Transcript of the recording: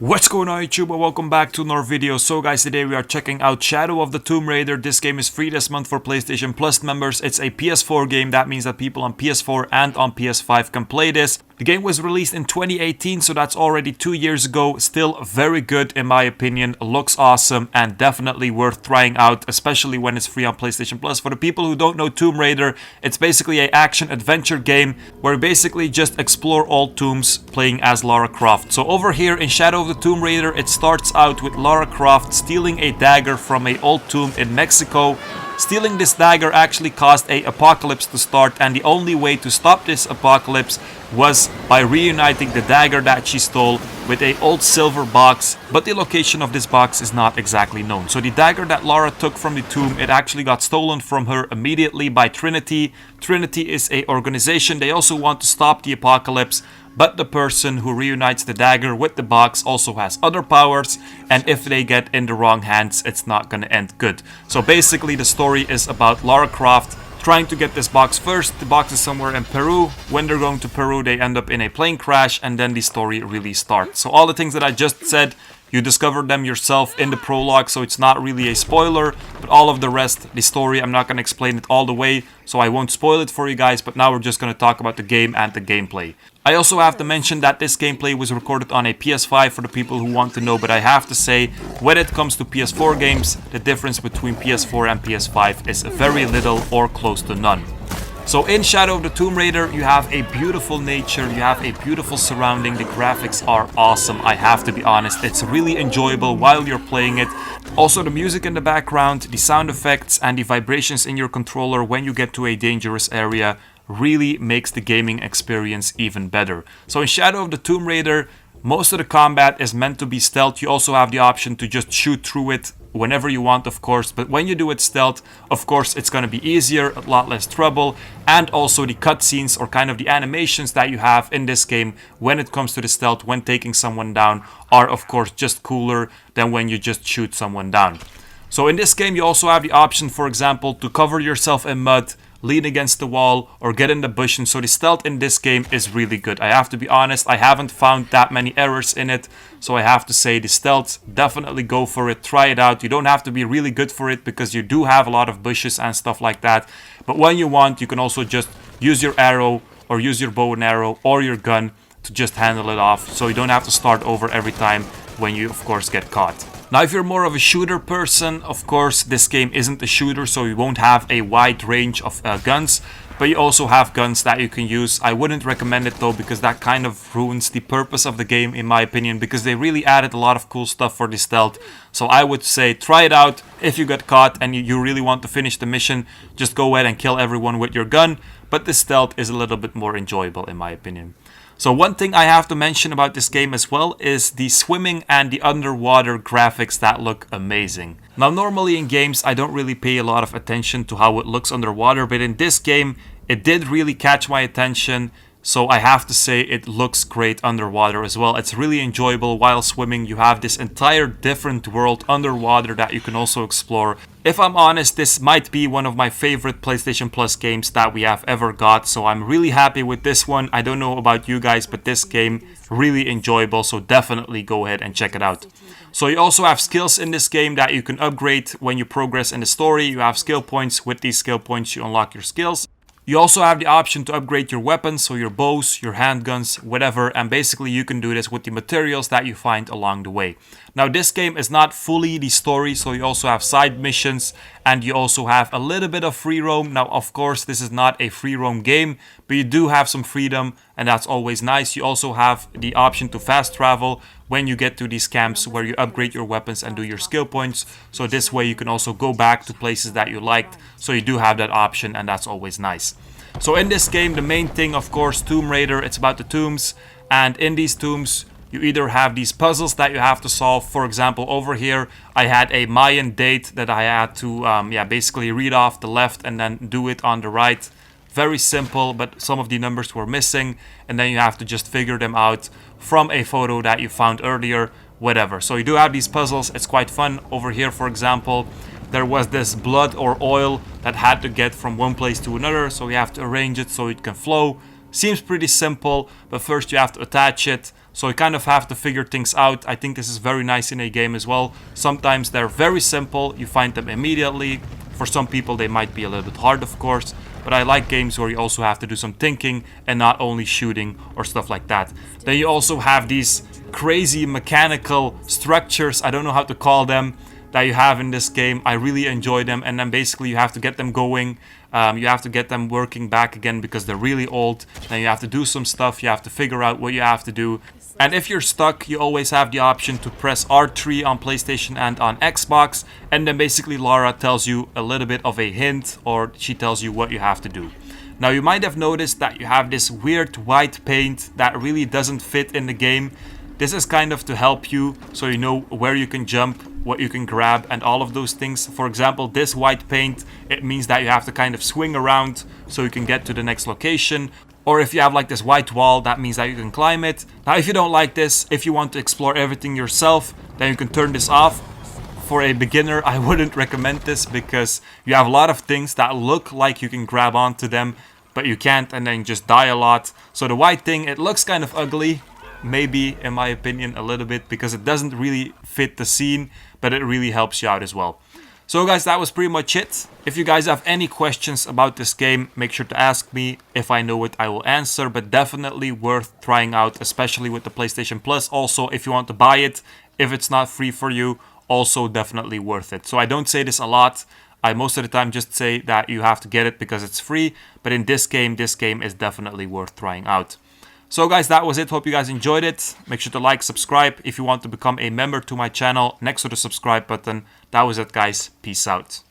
What's going on YouTube and welcome back to another video. So guys, today we are checking out Shadow of the Tomb Raider. This game is free this month for PlayStation Plus members. It's a PS4 game. That means that people on PS4 and on PS5 can play this. The game was released in 2018, so that's already 2 years ago. Still very good in my opinion. Looks awesome and definitely worth trying out, especially when it's free on PlayStation Plus. For the people who don't know Tomb Raider, it's basically an action-adventure game where you basically just explore old tombs playing as Lara Croft. So over here in Shadow of the Tomb Raider, it starts out with Lara Croft stealing a dagger from an old tomb in Mexico. Stealing this dagger actually caused an apocalypse to start, and the only way to stop this apocalypse was by reuniting the dagger that she stole with an old silver box, but the location of this box is not exactly known. So the dagger that Lara took from the tomb, it actually got stolen from her immediately by Trinity. Trinity is an organization. They also want to stop the apocalypse, but the person who reunites the dagger with the box also has other powers, and if they get in the wrong hands, it's not gonna end good. So basically the story is about Lara Croft trying to get this box first. The box is somewhere in Peru. When they're going to Peru, they end up in a plane crash, and then the story really starts. So all the things that I just said, you discovered them yourself in the prologue, so it's not really a spoiler. But all of the rest, the story, I'm not going to explain it all the way, so I won't spoil it for you guys. But now we're just going to talk about the game and the gameplay. I also have to mention that this gameplay was recorded on a PS5 for the people who want to know. But I have to say, when it comes to PS4 games, the difference between PS4 and PS5 is very little or close to none. So in Shadow of the Tomb Raider, you have a beautiful nature, you have a beautiful surrounding, the graphics are awesome, I have to be honest. It's really enjoyable while you're playing it. Also the music in the background, the sound effects and the vibrations in your controller when you get to a dangerous area really makes the gaming experience even better. So in Shadow of the Tomb Raider, most of the combat is meant to be stealth. You also have the option to just shoot through it whenever you want, of course, but when you do it stealth, of course, it's going to be easier, a lot less trouble, and also the cutscenes or kind of the animations that you have in this game when it comes to the stealth, when taking someone down, are of course just cooler than when you just shoot someone down. So in this game, you also have the option, for example, to cover yourself in mud, lean against the wall, or get in the bush. And so the stealth in this game is really good. I have to be honest, I haven't found that many errors in it, so I have to say the stealth, definitely go for it, try it out. You don't have to be really good for it because you do have a lot of bushes and stuff like that, but when you want, you can also just use your arrow or use your bow and arrow or your gun to just handle it off, so you don't have to start over every time when you of course get caught. Now, if you're more of a shooter person, of course, this game isn't a shooter, so you won't have a wide range of guns, but you also have guns that you can use. I wouldn't recommend it though, because that kind of ruins the purpose of the game, in my opinion, because they really added a lot of cool stuff for the stealth. So I would say try it out. If you get caught and you really want to finish the mission, just go ahead and kill everyone with your gun, but the stealth is a little bit more enjoyable, in my opinion. So one thing I have to mention about this game as well is the swimming and the underwater graphics that look amazing. Now normally in games I don't really pay a lot of attention to how it looks underwater, but in this game it did really catch my attention. So I have to say it looks great underwater as well. It's really enjoyable while swimming. You have this entire different world underwater that you can also explore. If I'm honest, this might be one of my favorite PlayStation Plus games that we have ever got. So I'm really happy with this one. I don't know about you guys, but this game really enjoyable. So definitely go ahead and check it out. So you also have skills in this game that you can upgrade when you progress in the story. You have skill points. With these skill points, you unlock your skills. You also have the option to upgrade your weapons, so your bows, your handguns, whatever, and basically you can do this with the materials that you find along the way. Now this game is not fully the story, so you also have side missions and you also have a little bit of free roam. Now of course this is not a free roam game, but you do have some freedom and that's always nice. You also have the option to fast travel when you get to these camps where you upgrade your weapons and do your skill points. So this way you can also go back to places that you liked. So you do have that option and that's always nice. So in this game, the main thing, of course, Tomb Raider, it's about the tombs. And in these tombs, you either have these puzzles that you have to solve. For example, over here, I had a Mayan date that I had to basically read off the left and then do it on the right. Very simple, but some of the numbers were missing. And then you have to just figure them out from a photo that you found earlier, whatever. So you do have these puzzles. It's quite fun. Over here, for example, there was this blood or oil that had to get from one place to another. So you have to arrange it so it can flow. Seems pretty simple, but first you have to attach it. So you kind of have to figure things out. I think this is very nice in a game as well. Sometimes they're very simple, you find them immediately. For some people they might be a little bit hard, of course, but I like games where you also have to do some thinking and not only shooting or stuff like that. Then you also have these crazy mechanical structures, I don't know how to call them, that you have in this game. I really enjoy them, and then basically you have to get them going. You have to get them working back again because they're really old. Then you have to do some stuff, you have to figure out what you have to do. And if you're stuck, you always have the option to press R3 on PlayStation and on Xbox, and then basically Lara tells you a little bit of a hint, or she tells you what you have to do. Now you might have noticed that you have this weird white paint that really doesn't fit in the game. This is kind of to help you, so you know where you can jump, what you can grab, and all of those things. For example, this white paint, it means that you have to kind of swing around so you can get to the next location. Or if you have like this white wall, that means that you can climb it. Now if you don't like this, if you want to explore everything yourself, then you can turn this off. For a beginner, I wouldn't recommend this because you have a lot of things that look like you can grab onto them, but you can't, and then you just die a lot. So the white thing, it looks kind of ugly. Maybe, in my opinion, a little bit, because it doesn't really fit the scene, but it really helps you out as well. So guys, that was pretty much it. If you guys have any questions about this game, make sure to ask me. If I know it, I will answer, but definitely worth trying out, especially with the PlayStation Plus. Also, if you want to buy it, if it's not free for you, also definitely worth it. So I don't say this a lot. I most of the time just say that you have to get it because it's free, but in this game is definitely worth trying out. So guys, that was it. Hope you guys enjoyed it. Make sure to like, subscribe if you want to become a member to my channel next to the subscribe button. That was it, guys. Peace out.